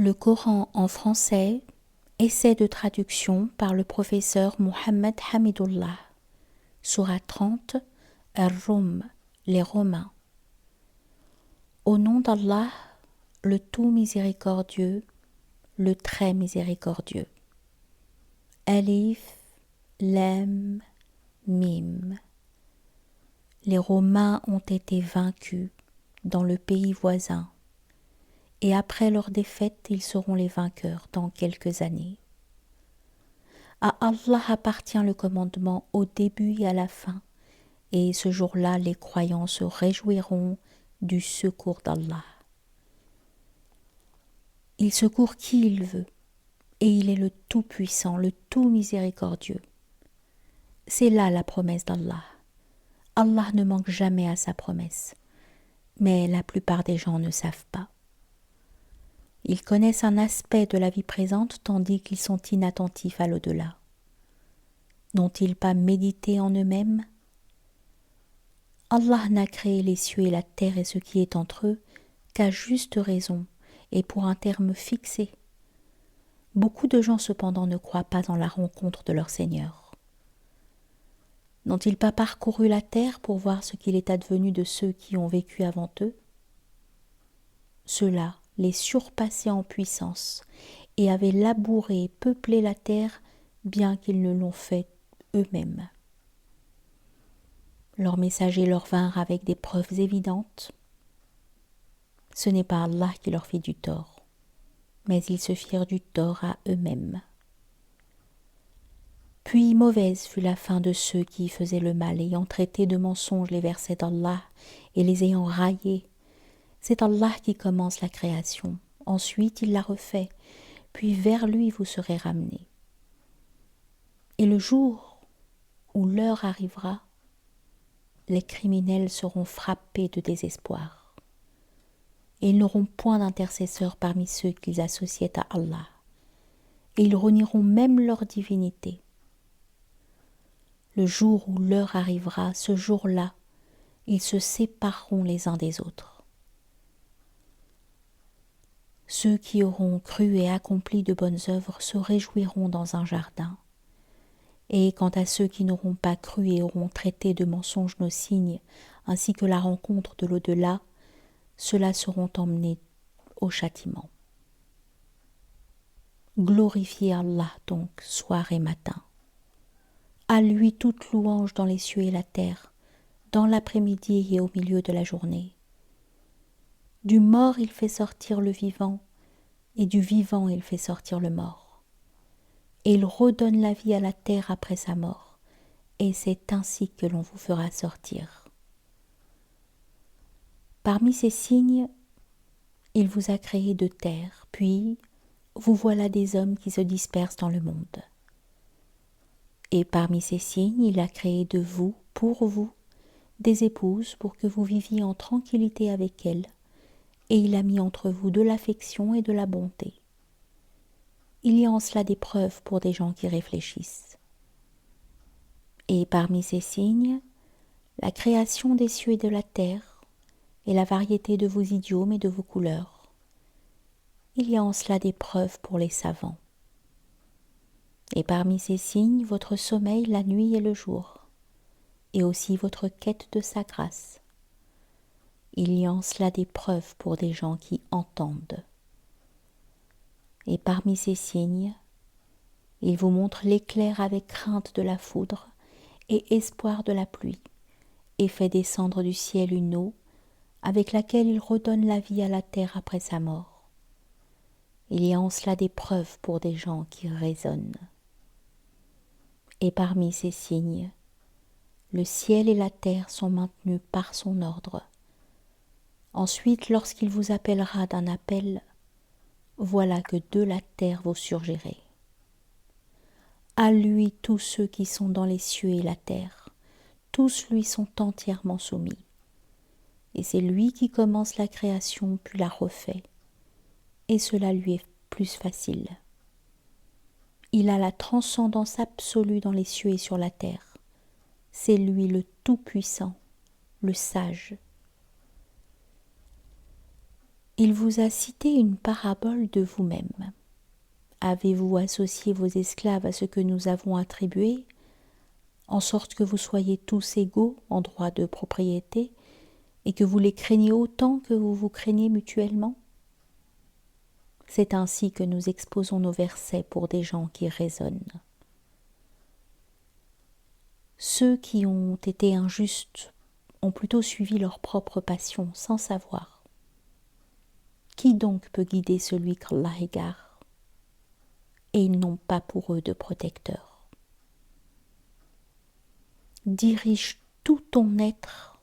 Le Coran en français, essai de traduction par le professeur Mohammed Hamidullah. Sourate 30, Ar-Rum, les Romains. Au nom d'Allah, le tout miséricordieux, le très miséricordieux. Alif, Lam, Mim. Les Romains ont été vaincus dans le pays voisin, et après leur défaite, ils seront les vainqueurs dans quelques années. À Allah appartient le commandement au début et à la fin, et ce jour-là, les croyants se réjouiront du secours d'Allah. Il secourt qui il veut, et il est le Tout-Puissant, le Tout-Miséricordieux. C'est là la promesse d'Allah. Allah ne manque jamais à sa promesse, mais la plupart des gens ne savent pas. Ils connaissent un aspect de la vie présente tandis qu'ils sont inattentifs à l'au-delà. N'ont-ils pas médité en eux-mêmes? Allah n'a créé les cieux et la terre et ce qui est entre eux qu'à juste raison et pour un terme fixé. Beaucoup de gens cependant ne croient pas en la rencontre de leur Seigneur. N'ont-ils pas parcouru la terre pour voir ce qu'il est advenu de ceux qui ont vécu avant eux? Ceux-là les surpassaient en puissance et avaient labouré et peuplé la terre bien qu'ils ne l'ont fait eux-mêmes. Leurs messagers leur vinrent avec des preuves évidentes. Ce n'est pas Allah qui leur fit du tort, mais ils se firent du tort à eux-mêmes. Puis mauvaise fut la fin de ceux qui faisaient le mal, ayant traité de mensonges les versets d'Allah et les ayant raillés. C'est Allah qui commence la création, ensuite il la refait, puis vers lui vous serez ramenés. Et le jour où l'heure arrivera, les criminels seront frappés de désespoir, et ils n'auront point d'intercesseur parmi ceux qu'ils associaient à Allah, et ils renieront même leur divinité. Le jour où l'heure arrivera, ce jour-là, ils se sépareront les uns des autres. Ceux qui auront cru et accompli de bonnes œuvres se réjouiront dans un jardin. Et quant à ceux qui n'auront pas cru et auront traité de mensonges nos signes, ainsi que la rencontre de l'au-delà, ceux-là seront emmenés au châtiment. Glorifiez Allah donc, soir et matin. À lui toute louange dans les cieux et la terre, dans l'après-midi et au milieu de la journée. Du mort il fait sortir le vivant, et du vivant il fait sortir le mort. Et il redonne la vie à la terre après sa mort, et c'est ainsi que l'on vous fera sortir. Parmi ces signes, il vous a créé de terre, puis vous voilà des hommes qui se dispersent dans le monde. Et parmi ces signes, il a créé de vous, pour vous, des épouses pour que vous viviez en tranquillité avec elles, et il a mis entre vous de l'affection et de la bonté. Il y a en cela des preuves pour des gens qui réfléchissent. Et parmi ces signes, la création des cieux et de la terre, et la variété de vos idiomes et de vos couleurs. Il y a en cela des preuves pour les savants. Et parmi ces signes, votre sommeil la nuit et le jour, et aussi votre quête de sa grâce. Il y a en cela des preuves pour des gens qui entendent. Et parmi ces signes, il vous montre l'éclair avec crainte de la foudre et espoir de la pluie, et fait descendre du ciel une eau avec laquelle il redonne la vie à la terre après sa mort. Il y a en cela des preuves pour des gens qui raisonnent. Et parmi ces signes, le ciel et la terre sont maintenus par son ordre. Ensuite, lorsqu'il vous appellera d'un appel, voilà que de la terre vous surgirez. À lui tous ceux qui sont dans les cieux et la terre, tous lui sont entièrement soumis. Et c'est lui qui commence la création puis la refait, et cela lui est plus facile. Il a la transcendance absolue dans les cieux et sur la terre. C'est lui le Tout-Puissant, le Sage. Il vous a cité une parabole de vous-même. Avez-vous associé vos esclaves à ce que nous avons attribué, en sorte que vous soyez tous égaux en droit de propriété et que vous les craignez autant que vous vous craignez mutuellement? C'est ainsi que nous exposons nos versets pour des gens qui raisonnent. Ceux qui ont été injustes ont plutôt suivi leur propre passion sans savoir. Qui donc peut guider celui qu'Allah égare? Et ils n'ont pas pour eux de protecteur. Dirige tout ton être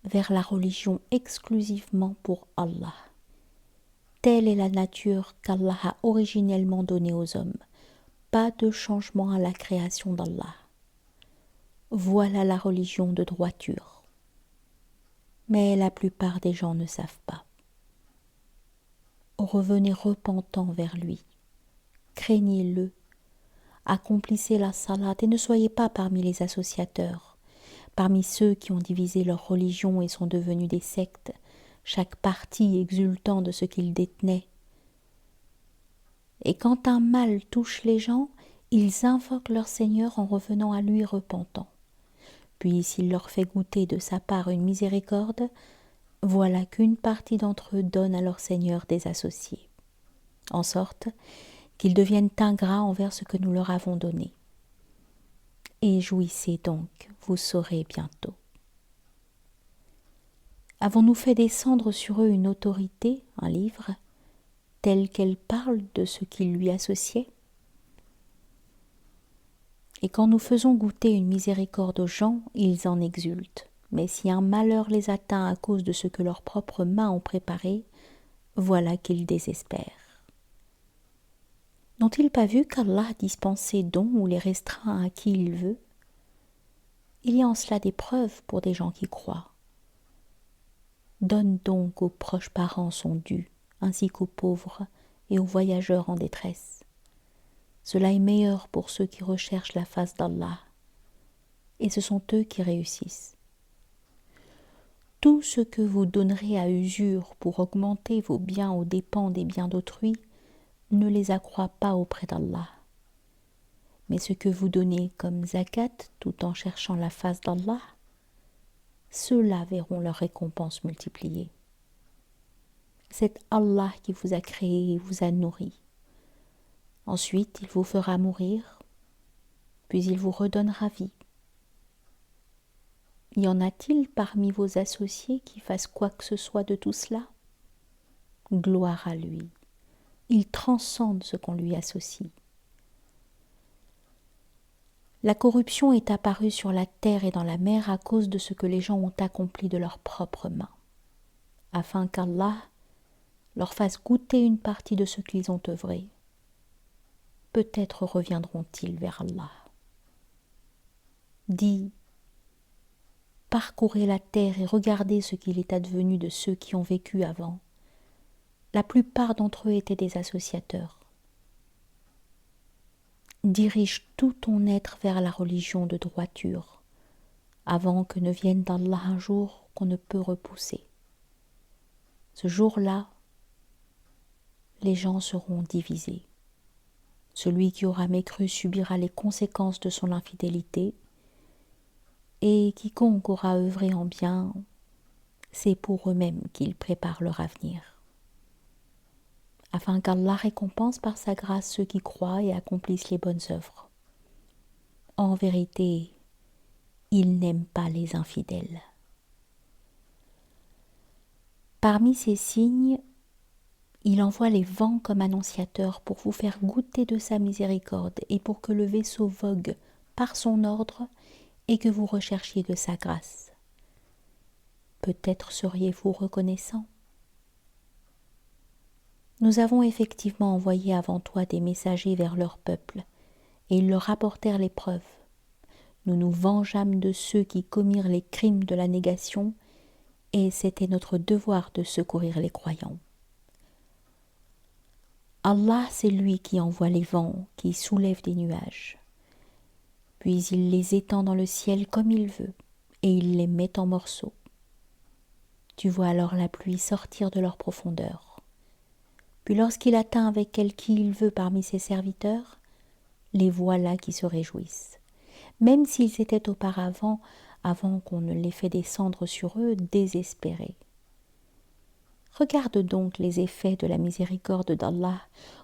vers la religion exclusivement pour Allah. Telle est la nature qu'Allah a originellement donnée aux hommes. Pas de changement à la création d'Allah. Voilà la religion de droiture. Mais la plupart des gens ne savent pas. Revenez repentants vers lui. Craignez-le. Accomplissez la salat et ne soyez pas parmi les associateurs, parmi ceux qui ont divisé leur religion et sont devenus des sectes, chaque parti exultant de ce qu'ils détenaient. Et quand un mal touche les gens, ils invoquent leur Seigneur en revenant à lui repentants. Puis s'il leur fait goûter de sa part une miséricorde, voilà qu'une partie d'entre eux donne à leur Seigneur des associés, en sorte qu'ils deviennent ingrats envers ce que nous leur avons donné. Et jouissez donc, vous saurez bientôt. Avons-nous fait descendre sur eux une autorité, un livre, tel qu'elle parle de ce qu'ils lui associaient? Et quand nous faisons goûter une miséricorde aux gens, ils en exultent. Mais si un malheur les atteint à cause de ce que leurs propres mains ont préparé, voilà qu'ils désespèrent. N'ont-ils pas vu qu'Allah dispense ses dons ou les restreint à qui il veut? Il y a en cela des preuves pour des gens qui croient. Donne donc aux proches parents son dû, ainsi qu'aux pauvres et aux voyageurs en détresse. Cela est meilleur pour ceux qui recherchent la face d'Allah, et ce sont eux qui réussissent. Tout ce que vous donnerez à usure pour augmenter vos biens aux dépens des biens d'autrui ne les accroît pas auprès d'Allah. Mais ce que vous donnez comme zakat tout en cherchant la face d'Allah, ceux-là verront leur récompense multipliée. C'est Allah qui vous a créé et vous a nourri. Ensuite, il vous fera mourir, puis il vous redonnera vie. Y en a-t-il parmi vos associés qui fassent quoi que ce soit de tout cela? Gloire à lui. Il transcende ce qu'on lui associe. La corruption est apparue sur la terre et dans la mer à cause de ce que les gens ont accompli de leurs propres mains, afin qu'Allah leur fasse goûter une partie de ce qu'ils ont œuvré. Peut-être reviendront-ils vers Allah. Dis, parcourez la terre et regardez ce qu'il est advenu de ceux qui ont vécu avant. La plupart d'entre eux étaient des associateurs. Dirige tout ton être vers la religion de droiture, avant que ne vienne d'Allah un jour qu'on ne peut repousser. Ce jour-là, les gens seront divisés. Celui qui aura mécru subira les conséquences de son infidélité, et quiconque aura œuvré en bien, c'est pour eux-mêmes qu'ils préparent leur avenir. Afin qu'Allah récompense par sa grâce ceux qui croient et accomplissent les bonnes œuvres. En vérité, il n'aime pas les infidèles. Parmi ces signes, il envoie les vents comme annonciateurs pour vous faire goûter de sa miséricorde et pour que le vaisseau vogue par son ordre et que vous recherchiez de sa grâce. Peut-être seriez-vous reconnaissant. Nous avons effectivement envoyé avant toi des messagers vers leur peuple, et ils leur apportèrent les preuves. Nous nous vengeâmes de ceux qui commirent les crimes de la négation, et c'était notre devoir de secourir les croyants. Allah, c'est lui qui envoie les vents, qui soulève des nuages. Puis il les étend dans le ciel comme il veut, et il les met en morceaux. Tu vois alors la pluie sortir de leur profondeur. Puis lorsqu'il atteint avec elle qui il veut parmi ses serviteurs, les voilà qui se réjouissent, même s'ils étaient auparavant, avant qu'on ne les fait descendre sur eux, désespérés. Regarde donc les effets de la miséricorde d'Allah,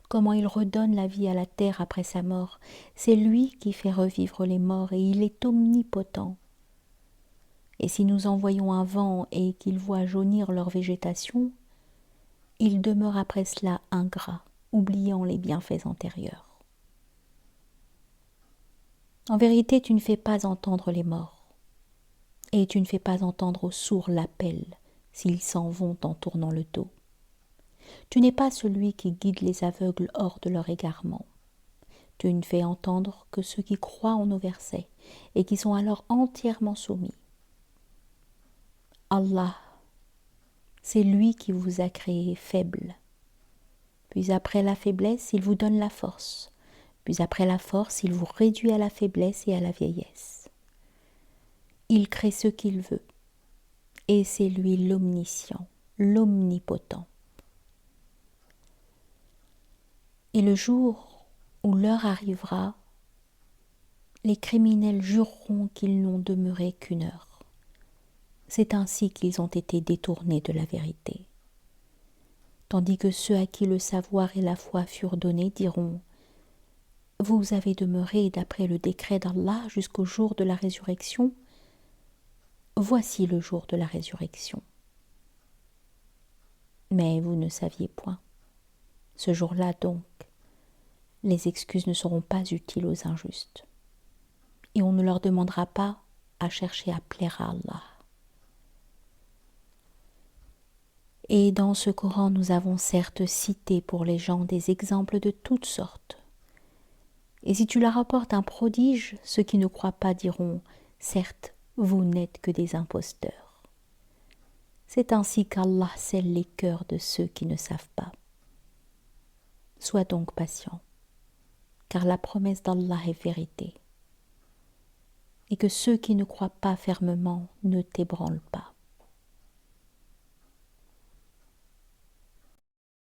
comment il redonne la vie à la terre après sa mort. C'est lui qui fait revivre les morts et il est omnipotent. Et si nous envoyons un vent et qu'il voit jaunir leur végétation, il demeure après cela ingrat, oubliant les bienfaits antérieurs. En vérité, tu ne fais pas entendre les morts, et tu ne fais pas entendre aux sourds l'appel s'ils s'en vont en tournant le dos. Tu n'es pas celui qui guide les aveugles hors de leur égarement. Tu ne fais entendre que ceux qui croient en nos versets et qui sont alors entièrement soumis. Allah, c'est lui qui vous a créé faible. Puis après la faiblesse, il vous donne la force. Puis après la force, il vous réduit à la faiblesse et à la vieillesse. Il crée ce qu'il veut. Et c'est lui l'omniscient, l'omnipotent. Et le jour où l'heure arrivera, les criminels jureront qu'ils n'ont demeuré qu'une heure. C'est ainsi qu'ils ont été détournés de la vérité. Tandis que ceux à qui le savoir et la foi furent donnés diront « Vous avez demeuré d'après le décret d'Allah jusqu'au jour de la résurrection. Voici le jour de la résurrection. » Mais vous ne saviez point. Ce jour-là donc, les excuses ne seront pas utiles aux injustes. Et on ne leur demandera pas à chercher à plaire à Allah. Et dans ce Coran, nous avons certes cité pour les gens des exemples de toutes sortes. Et si tu leur apportes un prodige, ceux qui ne croient pas diront « Certes, vous n'êtes que des imposteurs. » C'est ainsi qu'Allah scelle les cœurs de ceux qui ne savent pas. Sois donc patient, car la promesse d'Allah est vérité, et que ceux qui ne croient pas fermement ne t'ébranlent pas.